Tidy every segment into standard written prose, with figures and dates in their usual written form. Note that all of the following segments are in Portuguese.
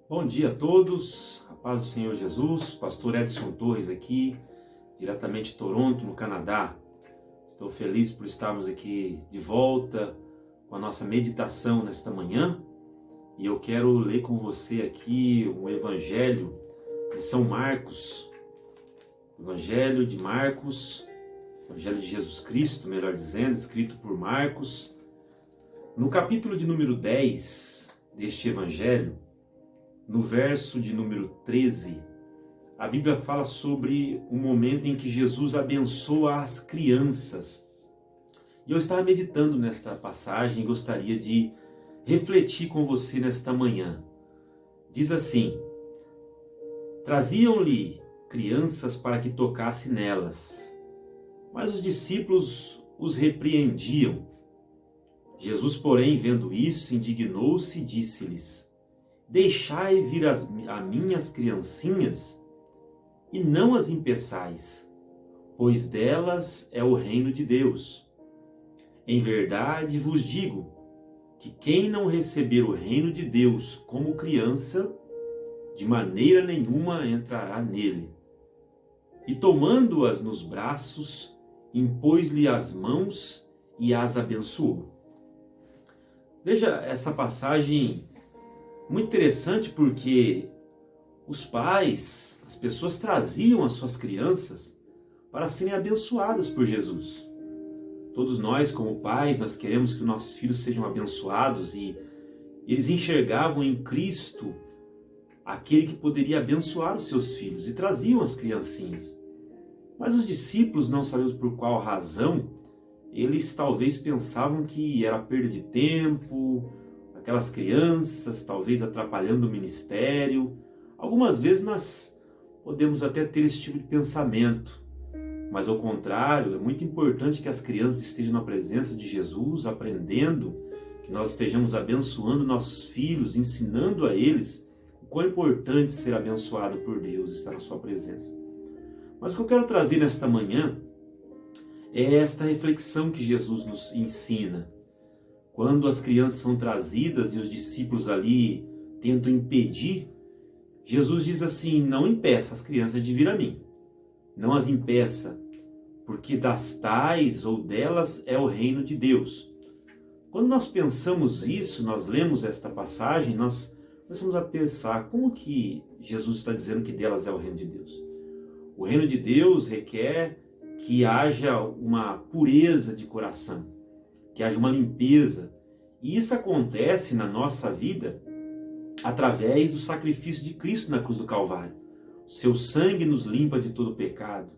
Bom dia a todos, a paz do Senhor Jesus, pastor Edson Torres aqui, diretamente de Toronto, no Canadá. Estou feliz por estarmos aqui de volta com a nossa meditação nesta manhã e eu quero ler com você aqui o Evangelho de São Marcos, Evangelho de Marcos, Evangelho de Jesus Cristo, melhor dizendo, escrito por Marcos. No capítulo de número 10 deste Evangelho, no verso de número 13, a Bíblia fala sobre o momento em que Jesus abençoa as crianças. E eu estava meditando nesta passagem e gostaria de refletir com você nesta manhã. Diz assim: traziam-lhe crianças para que tocasse nelas, mas os discípulos os repreendiam. Jesus, porém, vendo isso, indignou-se e disse-lhes: deixai vir a minhas criancinhas, e não as impeçais, pois delas é o reino de Deus. Em verdade vos digo, que quem não receber o reino de Deus como criança, de maneira nenhuma entrará nele. E tomando-as nos braços, impôs-lhe as mãos e as abençoou. Veja essa passagem muito interessante, porque os pais, as pessoas traziam as suas crianças para serem abençoadas por Jesus. Todos nós, como pais, nós queremos que nossos filhos sejam abençoados e eles enxergavam em Cristo aquele que poderia abençoar os seus filhos e traziam as criancinhas. Mas os discípulos, não sabemos por qual razão, eles talvez pensavam que era perda de tempo, aquelas crianças talvez atrapalhando o ministério. Algumas vezes nós podemos até ter esse tipo de pensamento, mas ao contrário, é muito importante que as crianças estejam na presença de Jesus, aprendendo, que nós estejamos abençoando nossos filhos, ensinando a eles o quão importante ser abençoado por Deus, estar na sua presença. Mas o que eu quero trazer nesta manhã é esta reflexão que Jesus nos ensina. Quando as crianças são trazidas e os discípulos ali tentam impedir, Jesus diz assim: não impeça as crianças de vir a mim. Não as impeça, porque das tais ou delas é o reino de Deus. Quando nós pensamos isso, nós lemos esta passagem, nós começamos a pensar: como que Jesus está dizendo que delas é o reino de Deus? O reino de Deus requer que haja uma pureza de coração, que haja uma limpeza. E isso acontece na nossa vida através do sacrifício de Cristo na cruz do Calvário. O seu sangue nos limpa de todo pecado.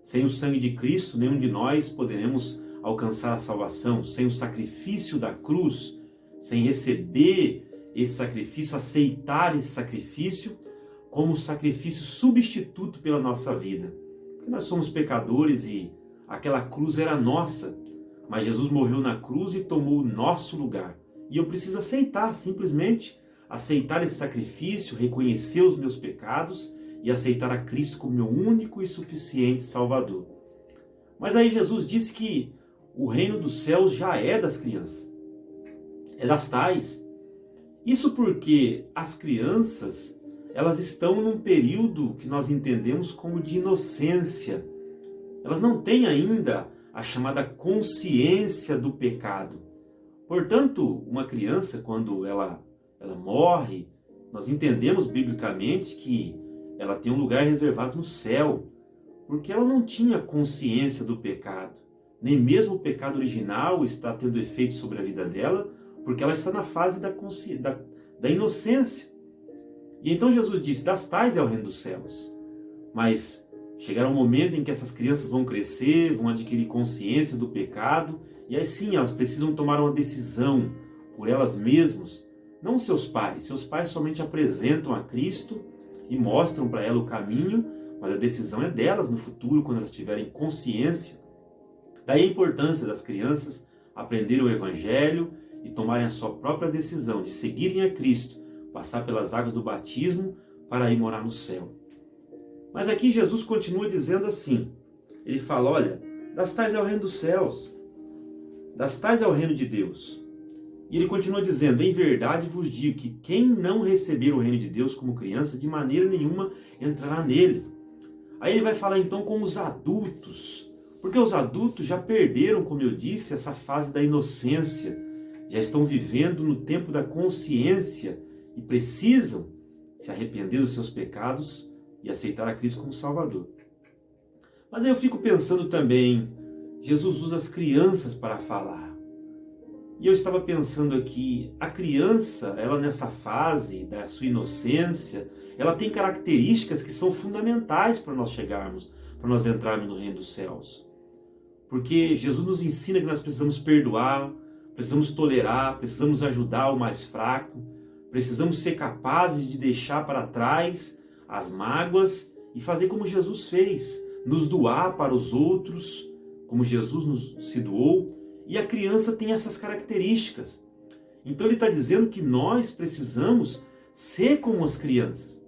Sem o sangue de Cristo, nenhum de nós poderemos alcançar a salvação. Sem o sacrifício da cruz, sem receber esse sacrifício, aceitar esse sacrifício como sacrifício substituto pela nossa vida. Porque nós somos pecadores e aquela cruz era nossa. Mas Jesus morreu na cruz e tomou o nosso lugar. E eu preciso aceitar, simplesmente aceitar esse sacrifício, reconhecer os meus pecados e aceitar a Cristo como meu único e suficiente Salvador. Mas aí Jesus disse que o reino dos céus já é das crianças. É das tais. Isso porque as crianças, elas estão num período que nós entendemos como de inocência. Elas não têm ainda a chamada consciência do pecado. Portanto, uma criança, quando ela morre, nós entendemos biblicamente que ela tem um lugar reservado no céu, porque ela não tinha consciência do pecado. Nem mesmo o pecado original está tendo efeito sobre a vida dela, porque ela está na fase da inocência. E então Jesus disse: das tais é o reino dos céus. Mas chegará um momento em que essas crianças vão crescer, vão adquirir consciência do pecado, e aí sim elas precisam tomar uma decisão por elas mesmas, não seus pais. Seus pais somente apresentam a Cristo e mostram para ela o caminho, mas a decisão é delas no futuro, quando elas tiverem consciência. Daí a importância das crianças aprenderem o Evangelho e tomarem a sua própria decisão de seguirem a Cristo, passar pelas águas do batismo para ir morar no céu. Mas aqui Jesus continua dizendo assim, ele fala: olha, das tais é o reino dos céus, das tais é o reino de Deus. E ele continua dizendo: em verdade vos digo que quem não receber o reino de Deus como criança, de maneira nenhuma entrará nele. Aí ele vai falar então com os adultos, porque os adultos já perderam, como eu disse, essa fase da inocência, já estão vivendo no tempo da consciência e precisam se arrepender dos seus pecados e aceitar a Cristo como Salvador. Mas aí eu fico pensando também, Jesus usa as crianças para falar. E eu estava pensando aqui, a criança, ela nessa fase da sua inocência, ela tem características que são fundamentais para nós chegarmos, para nós entrarmos no reino dos céus. Porque Jesus nos ensina que nós precisamos perdoar, precisamos tolerar, precisamos ajudar o mais fraco, precisamos ser capazes de deixar para trás as mágoas e fazer como Jesus fez, nos doar para os outros, como Jesus nos se doou. E a criança tem essas características. Então ele está dizendo que nós precisamos ser como as crianças.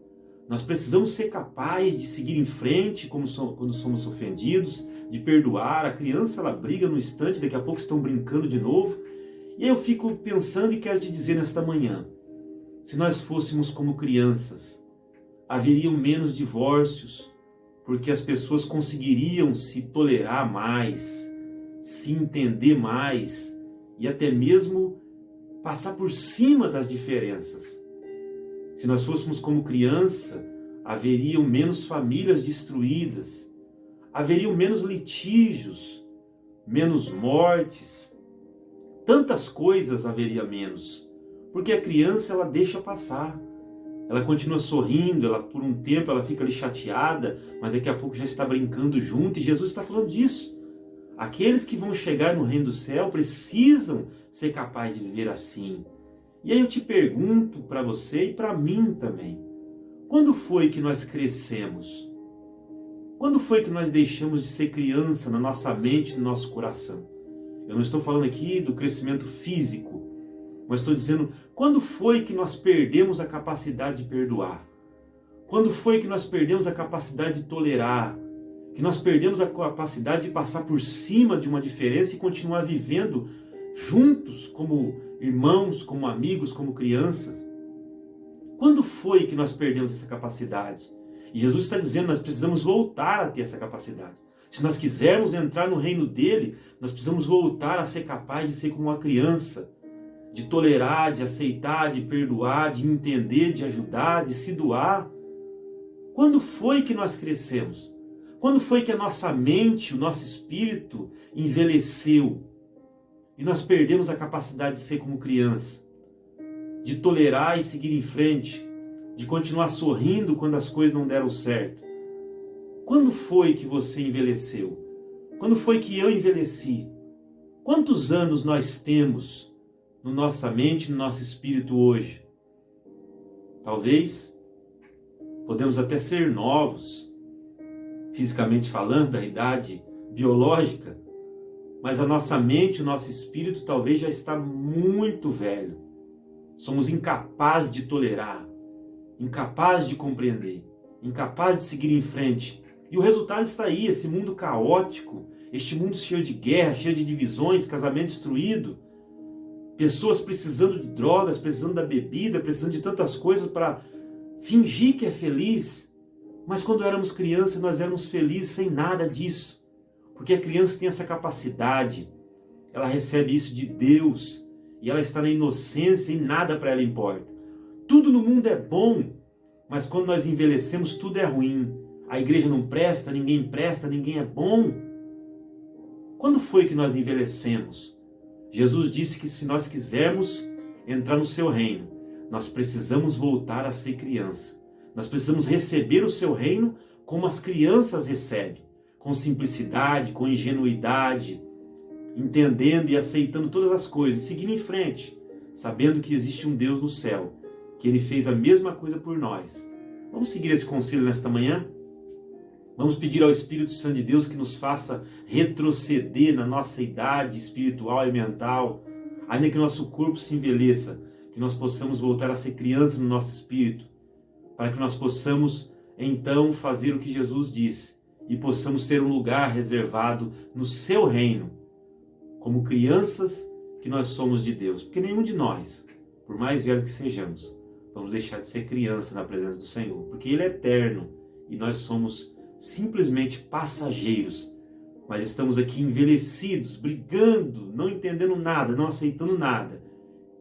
Nós precisamos ser capazes de seguir em frente quando somos ofendidos, de perdoar. A criança, ela briga no instante, daqui a pouco estão brincando de novo. E aí eu fico pensando e quero te dizer nesta manhã, se nós fôssemos como crianças, haveriam menos divórcios, porque as pessoas conseguiriam se tolerar mais, se entender mais e até mesmo passar por cima das diferenças. Se nós fôssemos como criança, haveriam menos famílias destruídas, haveriam menos litígios, menos mortes, tantas coisas haveria menos, porque a criança ela deixa passar, ela continua sorrindo, ela por um tempo ela fica ali chateada, mas daqui a pouco já está brincando junto, e Jesus está falando disso. Aqueles que vão chegar no reino do céu precisam ser capazes de viver assim. E aí eu te pergunto para você e para mim também, quando foi que nós crescemos? Quando foi que nós deixamos de ser criança na nossa mente, no nosso coração? Eu não estou falando aqui do crescimento físico, mas estou dizendo, quando foi que nós perdemos a capacidade de perdoar? Quando foi que nós perdemos a capacidade de tolerar? Que nós perdemos a capacidade de passar por cima de uma diferença e continuar vivendo juntos como irmãos, como amigos, como crianças? Quando foi que nós perdemos essa capacidade? E Jesus está dizendo, nós precisamos voltar a ter essa capacidade. Se nós quisermos entrar no reino dele, nós precisamos voltar a ser capazes de ser como uma criança, de tolerar, de aceitar, de perdoar, de entender, de ajudar, de se doar. Quando foi que nós crescemos? Quando foi que a nossa mente, o nosso espírito envelheceu e nós perdemos a capacidade de ser como criança, de tolerar e seguir em frente, de continuar sorrindo quando as coisas não deram certo? Quando foi que você envelheceu? Quando foi que eu envelheci? Quantos anos nós temos na nossa mente, no nosso espírito hoje? Talvez podemos até ser novos, fisicamente falando, da idade biológica, mas a nossa mente, o nosso espírito talvez já está muito velho. Somos incapazes de tolerar, incapazes de compreender, incapazes de seguir em frente. E o resultado está aí, esse mundo caótico, este mundo cheio de guerra, cheio de divisões, casamento destruído, pessoas precisando de drogas, precisando da bebida, precisando de tantas coisas para fingir que é feliz. Mas quando éramos crianças, nós éramos felizes sem nada disso. Porque a criança tem essa capacidade, ela recebe isso de Deus, e ela está na inocência e nada para ela importa. Tudo no mundo é bom, mas quando nós envelhecemos, tudo é ruim. A igreja não presta, ninguém é bom. Quando foi que nós envelhecemos? Jesus disse que se nós quisermos entrar no seu reino, nós precisamos voltar a ser criança. Nós precisamos receber o seu reino como as crianças recebem, com simplicidade, com ingenuidade, entendendo e aceitando todas as coisas, seguindo em frente, sabendo que existe um Deus no céu, que Ele fez a mesma coisa por nós. Vamos seguir esse conselho nesta manhã? Vamos pedir ao Espírito Santo de Deus que nos faça retroceder na nossa idade espiritual e mental, ainda que nosso corpo se envelheça, que nós possamos voltar a ser criança no nosso espírito, para que nós possamos então fazer o que Jesus disse e possamos ter um lugar reservado no seu reino, como crianças que nós somos de Deus, porque nenhum de nós, por mais velho que sejamos, vamos deixar de ser criança na presença do Senhor, porque Ele é eterno e nós somos simplesmente passageiros, mas estamos aqui envelhecidos, brigando, não entendendo nada, não aceitando nada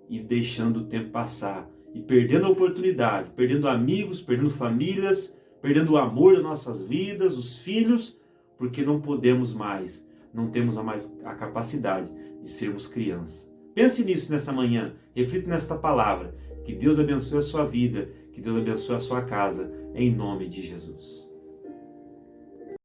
e deixando o tempo passar e perdendo a oportunidade, perdendo amigos, perdendo famílias, perdendo o amor das nossas vidas, os filhos, porque não podemos mais, não temos mais a capacidade de sermos crianças. Pense nisso nessa manhã, reflita nesta palavra. Que Deus abençoe a sua vida, que Deus abençoe a sua casa, em nome de Jesus.